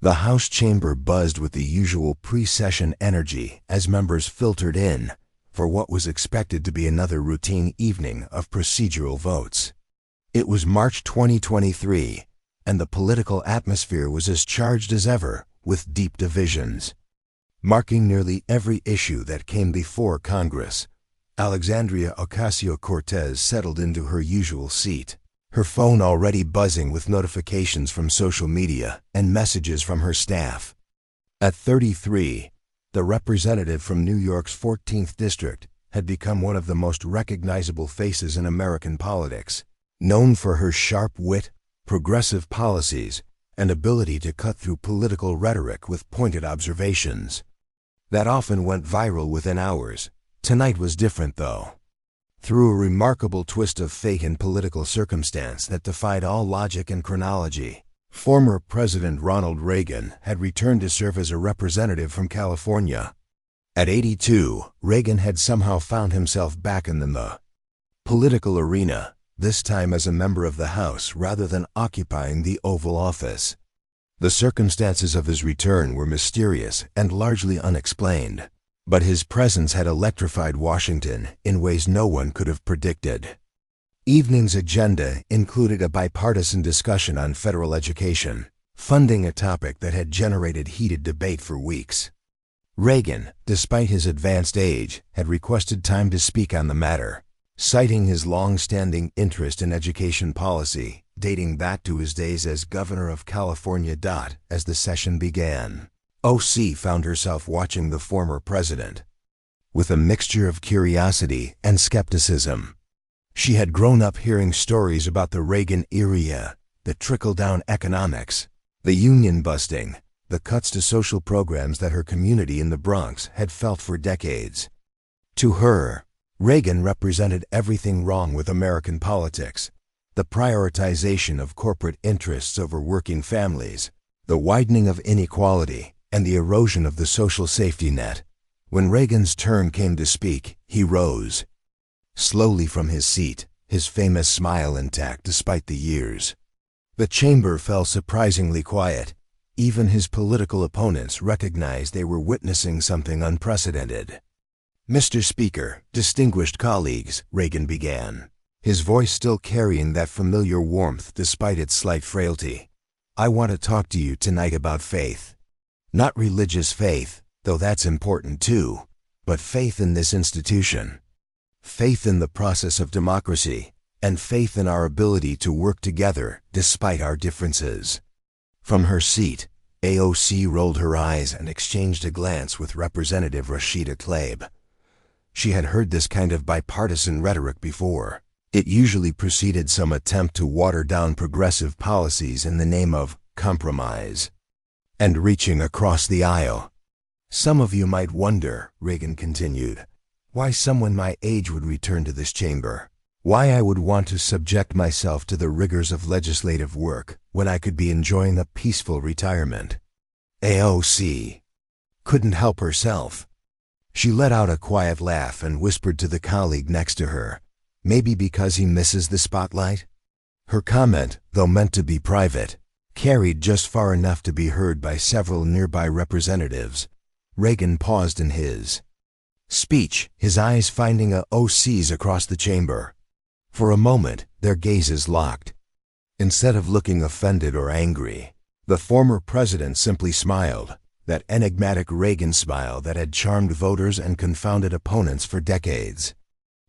The House chamber buzzed with the usual pre-session energy as members filtered in for what was expected to be another routine evening of procedural votes. It was March 2023, and the political atmosphere was as charged as ever, with deep divisions. Marking nearly every issue that came before Congress, Alexandria Ocasio-Cortez settled into her usual seat, her phone already buzzing with notifications from social media and messages from her staff. At 33, the representative from New York's 14th District had become one of the most recognizable faces in American politics, known for her sharp wit, progressive policies, and ability to cut through political rhetoric with pointed observations. That often went viral within hours. Tonight was different, though. Through a remarkable twist of fate and political circumstance that defied all logic and chronology, former President Ronald Reagan had returned to serve as a representative from California. At 82, Reagan had somehow found himself back in the political arena, this time as a member of the House rather than occupying the Oval Office. The circumstances of his return were mysterious and largely unexplained, but his presence had electrified Washington in ways no one could have predicted. Evening's agenda included a bipartisan discussion on federal education, funding a topic that had generated heated debate for weeks. Reagan, despite his advanced age, had requested time to speak on the matter, citing his long-standing interest in education policy, dating back to his days as governor of California. As the session began, OC found herself watching the former president with a mixture of curiosity and skepticism. She had grown up hearing stories about the Reagan era, the trickle-down economics, the union busting, the cuts to social programs that her community in the Bronx had felt for decades. To her, Reagan represented everything wrong with American politics: the prioritization of corporate interests over working families, the widening of inequality, and the erosion of the social safety net. When Reagan's turn came to speak, he rose slowly from his seat, his famous smile intact despite the years. The chamber fell surprisingly quiet. Even his political opponents recognized they were witnessing something unprecedented. "Mr. Speaker, distinguished colleagues," Reagan began, his voice still carrying that familiar warmth despite its slight frailty. "I want to talk to you tonight about faith. Not religious faith, though that's important too, but faith in this institution. Faith in the process of democracy, and faith in our ability to work together despite our differences." From her seat, AOC rolled her eyes and exchanged a glance with Representative Rashida Tlaib. She had heard this kind of bipartisan rhetoric before. It usually preceded some attempt to water down progressive policies in the name of compromise. And reaching across the aisle. "Some of you might wonder," Reagan continued, "why someone my age would return to this chamber. Why I would want to subject myself to the rigors of legislative work when I could be enjoying a peaceful retirement." AOC couldn't help herself. She let out a quiet laugh and whispered to the colleague next to her, "Maybe because he misses the spotlight?" Her comment, though meant to be private, carried just far enough to be heard by several nearby representatives. Reagan paused in his speech, his eyes finding OC's across the chamber. For a moment, their gazes locked. Instead of looking offended or angry, the former president simply smiled, that enigmatic Reagan smile that had charmed voters and confounded opponents for decades.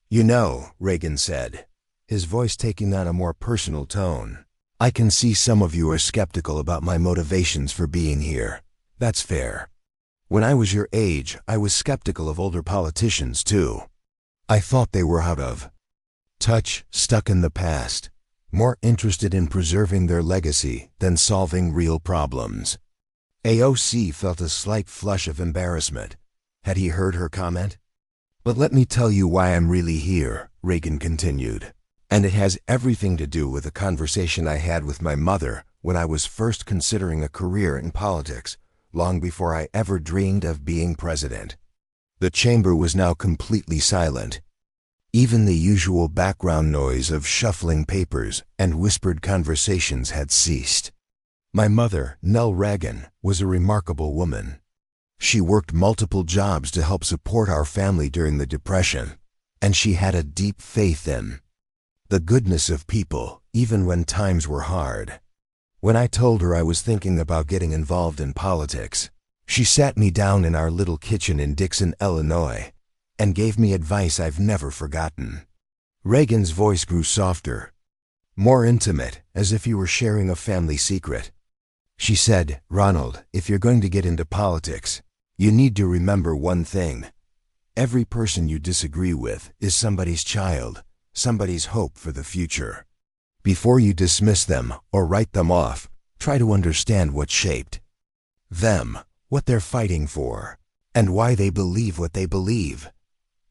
"You know," Reagan said, his voice taking on a more personal tone, "I can see some of you are skeptical about my motivations for being here. That's fair. When I was your age, I was skeptical of older politicians too. I thought they were out of touch, stuck in the past, more interested in preserving their legacy than solving real problems." AOC felt a slight flush of embarrassment. Had he heard her comment? "But let me tell you why I'm really here," Reagan continued. "And it has everything to do with a conversation I had with my mother when I was first considering a career in politics, long before I ever dreamed of being president." The chamber was now completely silent. Even the usual background noise of shuffling papers and whispered conversations had ceased. My mother, Nelle Reagan, was a remarkable woman. She worked multiple jobs to help support our family during the Depression, and she had a deep faith in the goodness of people, even when times were hard. When I told her I was thinking about getting involved in politics, she sat me down in our little kitchen in Dixon, Illinois, and gave me advice I've never forgotten. Reagan's voice grew softer, more intimate, as if you were sharing a family secret. She said, "Ronald, if you're going to get into politics, you need to remember one thing. Every person you disagree with is somebody's child, somebody's hope for the future. Before you dismiss them or write them off, try to understand what shaped them, what they're fighting for, and why they believe what they believe."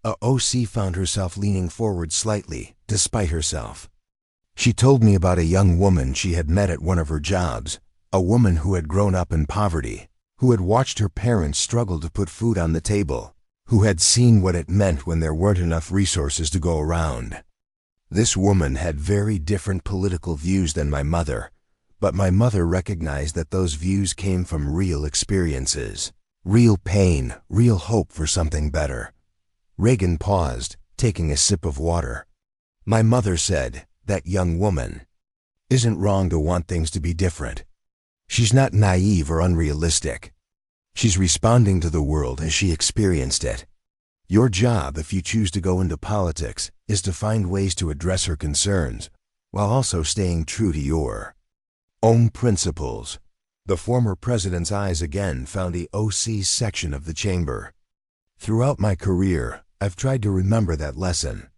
OC found herself leaning forward slightly, despite herself. She told me about a young woman she had met at one of her jobs, a woman who had grown up in poverty, who had watched her parents struggle to put food on the table, who had seen what it meant when there weren't enough resources to go around. This woman had very different political views than my mother, but my mother recognized that those views came from real experiences, real pain, real hope for something better. Reagan paused, taking a sip of water. My mother said, "That young woman isn't wrong to want things to be different. She's not naive or unrealistic. She's responding to the world as she experienced it. Your job, if you choose to go into politics, is to find ways to address her concerns, while also staying true to your own principles." The former president's eyes again found the OC's section of the chamber. Throughout my career, I've tried to remember that lesson.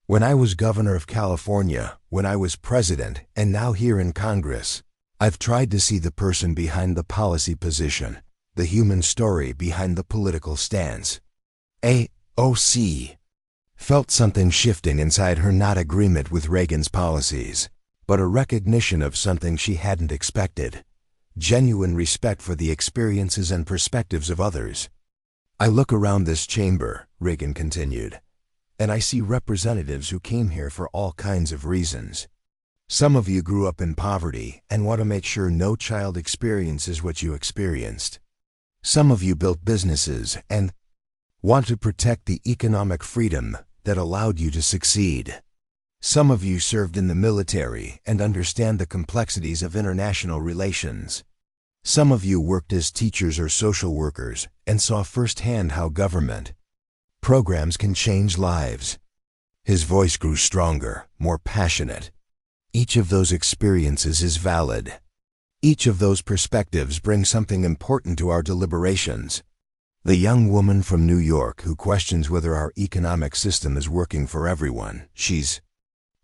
When I was governor of California, when I was president, and now here in Congress, I've tried to see the person behind the policy position, the human story behind the political stance. OC felt something shifting inside her, not agreement with Reagan's policies, but a recognition of something she hadn't expected, genuine respect for the experiences and perspectives of others. "I look around this chamber," Reagan continued, "and I see representatives who came here for all kinds of reasons. Some of you grew up in poverty and want to make sure no child experiences what you experienced. Some of you built businesses and want to protect the economic freedom that allowed you to succeed. Some of you served in the military and understand the complexities of international relations. Some of you worked as teachers or social workers and saw firsthand how government programs can change lives." His voice grew stronger, more passionate. Each of those experiences is valid. Each of those perspectives brings something important to our deliberations. The young woman from New York who questions whether our economic system is working for everyone, she's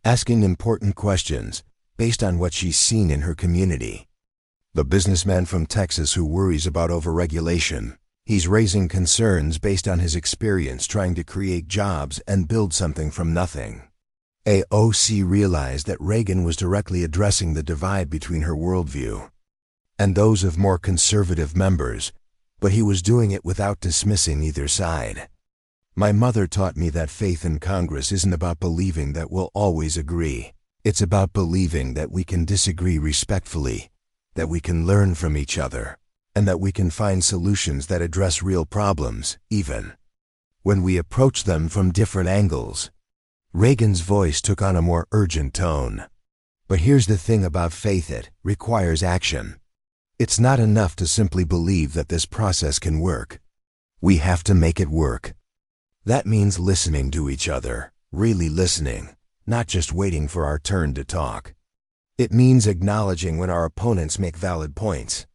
asking important questions based on what she's seen in her community. The businessman from Texas who worries about overregulation, he's raising concerns based on his experience trying to create jobs and build something from nothing. AOC realized that Reagan was directly addressing the divide between her worldview and those of more conservative members, but he was doing it without dismissing either side. My mother taught me that faith in Congress isn't about believing that we'll always agree. It's about believing that we can disagree respectfully, that we can learn from each other, and that we can find solutions that address real problems, even when we approach them from different angles. Reagan's voice took on a more urgent tone. "But here's the thing about faith, it requires action. It's not enough to simply believe that this process can work. We have to make it work. That means listening to each other, really listening, not just waiting for our turn to talk. It means acknowledging when our opponents make valid points.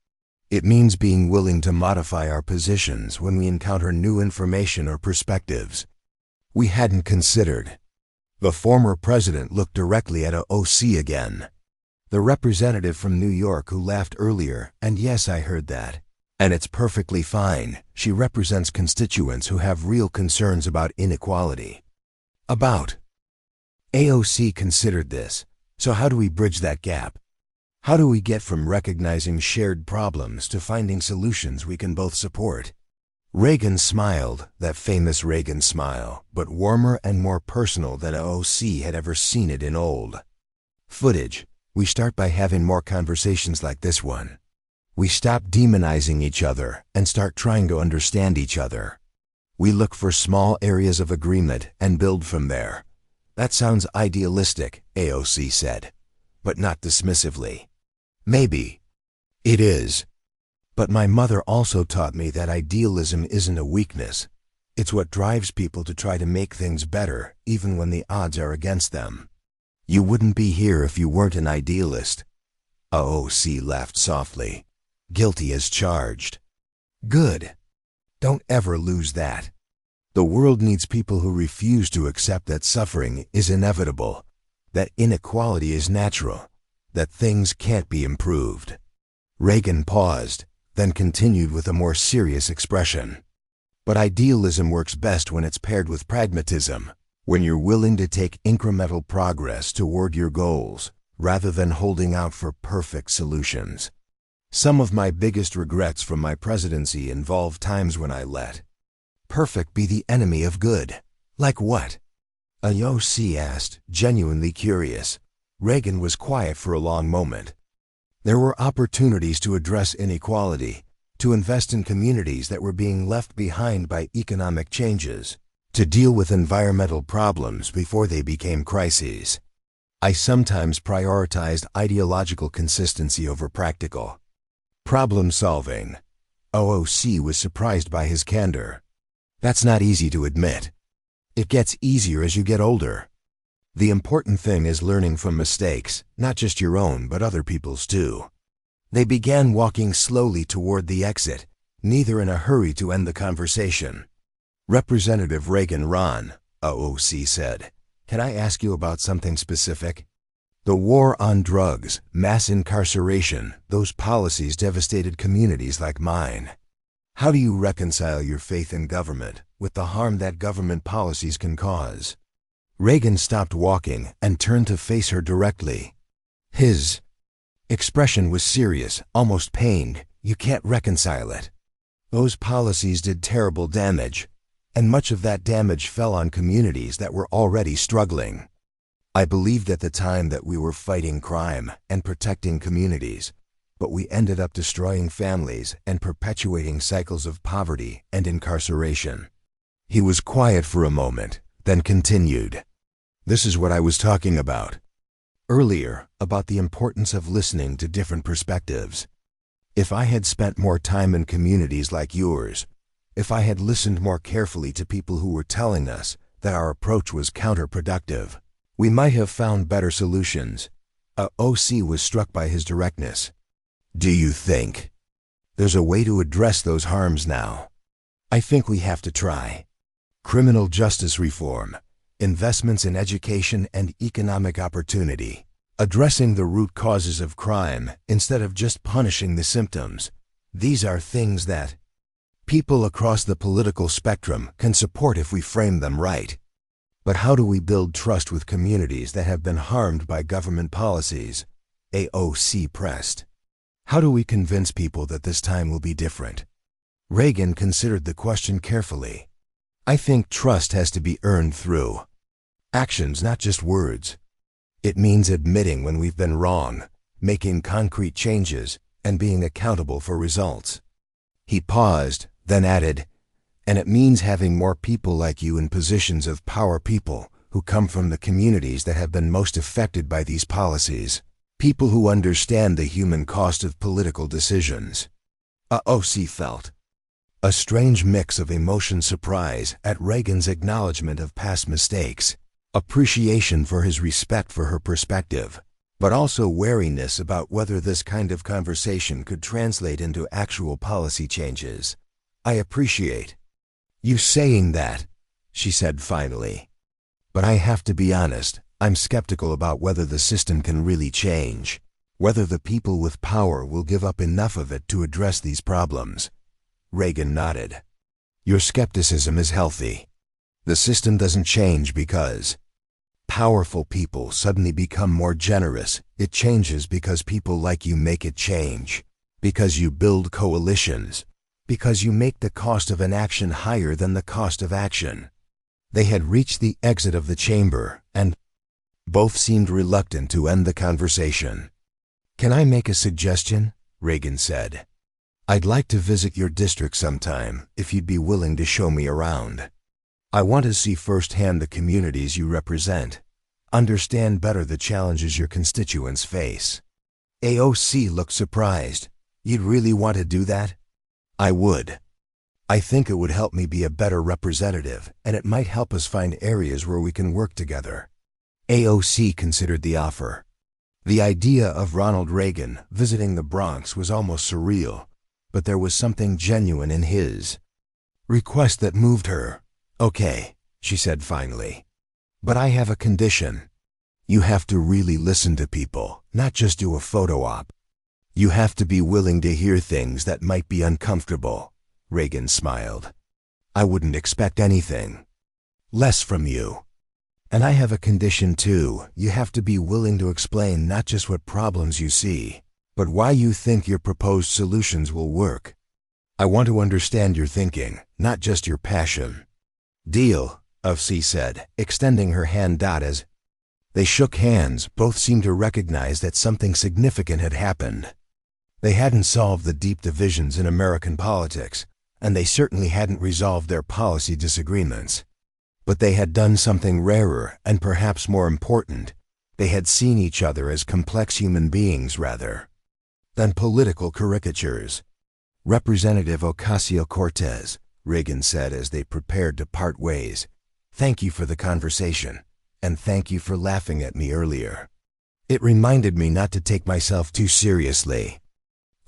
It means being willing to modify our positions when we encounter new information or perspectives we hadn't considered." The former president looked directly at OC again. The representative from New York who laughed earlier, and yes, I heard that. And it's perfectly fine. She represents constituents who have real concerns about inequality. AOC considered this. So how do we bridge that gap? How do we get from recognizing shared problems to finding solutions we can both support? Reagan smiled, that famous Reagan smile, but warmer and more personal than OC had ever seen it in old footage. We start by having more conversations like this one. We stop demonizing each other and start trying to understand each other. We look for small areas of agreement and build from there. That sounds idealistic, AOC said, but not dismissively. Maybe. It is. But my mother also taught me that idealism isn't a weakness. It's what drives people to try to make things better, even when the odds are against them. You wouldn't be here if you weren't an idealist. AOC laughed softly. Guilty as charged. Good. Don't ever lose that. The world needs people who refuse to accept that suffering is inevitable, that inequality is natural, that things can't be improved. Reagan paused, then continued with a more serious expression. But idealism works best when it's paired with pragmatism, when you're willing to take incremental progress toward your goals, rather than holding out for perfect solutions. Some of my biggest regrets from my presidency involve times when I let perfect be the enemy of good. Like what? AOC asked, genuinely curious. Reagan was quiet for a long moment. There were opportunities to address inequality, to invest in communities that were being left behind by economic changes, to deal with environmental problems before they became crises. I sometimes prioritized ideological consistency over practical problem solving. AOC was surprised by his candor. That's not easy to admit. It gets easier as you get older. The important thing is learning from mistakes, not just your own but other people's too. They began walking slowly toward the exit, neither in a hurry to end the conversation. Representative Reagan, Ron, AOC said, can I ask you about something specific? The war on drugs, mass incarceration, those policies devastated communities like mine. How do you reconcile your faith in government with the harm that government policies can cause? Reagan stopped walking and turned to face her directly. His expression was serious, almost pained. You can't reconcile it. Those policies did terrible damage, and much of that damage fell on communities that were already struggling. I believed at the time that we were fighting crime and protecting communities, but we ended up destroying families and perpetuating cycles of poverty and incarceration. He was quiet for a moment, then continued. This is what I was talking about earlier, about the importance of listening to different perspectives. If I had spent more time in communities like yours, if I had listened more carefully to people who were telling us that our approach was counterproductive, we might have found better solutions. AOC was struck by his directness. Do you think there's a way to address those harms now? I think we have to try. Criminal justice reform, investments in education and economic opportunity, addressing the root causes of crime instead of just punishing the symptoms. These are things that people across the political spectrum can support if we frame them right. But how do we build trust with communities that have been harmed by government policies? AOC pressed. How do we convince people that this time will be different? Reagan considered the question carefully. I think trust has to be earned through actions, not just words. It means admitting when we've been wrong, making concrete changes, and being accountable for results. He paused, then added, and it means having more people like you in positions of power, people who come from the communities that have been most affected by these policies, people who understand the human cost of political decisions. AOC felt a strange mix of emotion, surprise at Reagan's acknowledgement of past mistakes, appreciation for his respect for her perspective, but also wariness about whether this kind of conversation could translate into actual policy changes. I appreciate you saying that, she said finally. But I have to be honest, I'm skeptical about whether the system can really change, whether the people with power will give up enough of it to address these problems. Reagan nodded. Your skepticism is healthy. The system doesn't change because powerful people suddenly become more generous. It changes because people like you make it change, because you build coalitions, because you make the cost of inaction higher than the cost of action. They had reached the exit of the chamber, and Both seemed reluctant to end the conversation. "Can I make a suggestion?" Reagan said. "I'd like to visit your district sometime, if you'd be willing to show me around. I want to see firsthand the communities you represent, understand better the challenges your constituents face." AOC looked surprised. "You'd really want to do that?" "I would. I think it would help me be a better representative, and it might help us find areas where we can work together." AOC considered the offer. The idea of Ronald Reagan visiting the Bronx was almost surreal, but there was something genuine in his request that moved her. "Okay," she said finally. "But I have a condition. You have to really listen to people, not just do a photo op. You have to be willing to hear things that might be uncomfortable." Reagan smiled. "I wouldn't expect anything less from you. And I have a condition too. You have to be willing to explain not just what problems you see, but why you think your proposed solutions will work. I want to understand your thinking, not just your passion." "Deal," AOC said, extending her hand. As they shook hands, both seemed to recognize that something significant had happened. They hadn't solved the deep divisions in American politics, and they certainly hadn't resolved their policy disagreements. But they had done something rarer and perhaps more important. They had seen each other as complex human beings rather than political caricatures. "Representative Ocasio-Cortez," Reagan said as they prepared to part ways, "thank you for the conversation, and thank you for laughing at me earlier. It reminded me not to take myself too seriously."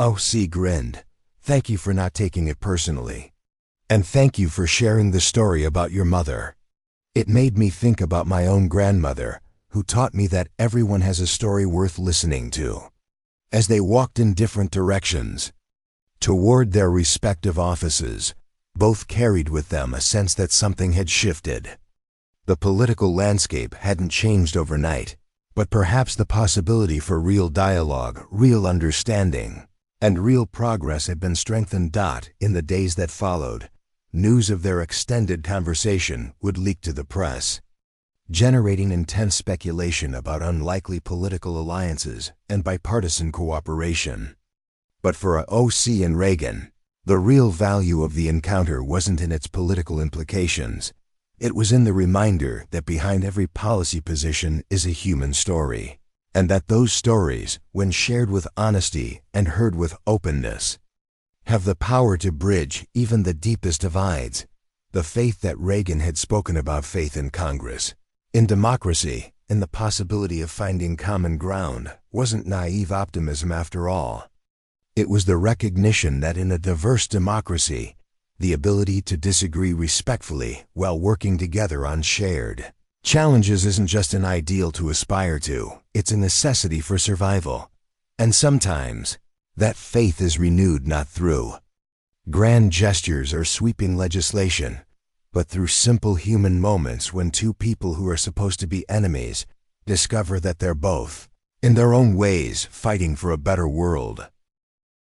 OC grinned. "Thank you for not taking it personally. And thank you for sharing the story about your mother. It made me think about my own grandmother, who taught me that everyone has a story worth listening to." As they walked in different directions toward their respective offices, both carried with them a sense that something had shifted. The political landscape hadn't changed overnight, but perhaps the possibility for real dialogue, real understanding, and real progress had been strengthened. In the days that followed, news of their extended conversation would leak to the press, generating intense speculation about unlikely political alliances and bipartisan cooperation. But for OC and Reagan, the real value of the encounter wasn't in its political implications. It was in the reminder that behind every policy position is a human story, and that those stories, when shared with honesty and heard with openness, have the power to bridge even the deepest divides. The faith that Reagan had spoken about, faith in Congress, in democracy, in the possibility of finding common ground, wasn't naive optimism after all. It was the recognition that in a diverse democracy, the ability to disagree respectfully while working together on shared challenges isn't just an ideal to aspire to, it's a necessity for survival. And sometimes, that faith is renewed not through grand gestures or sweeping legislation, but through simple human moments when two people who are supposed to be enemies discover that they're both, in their own ways, fighting for a better world.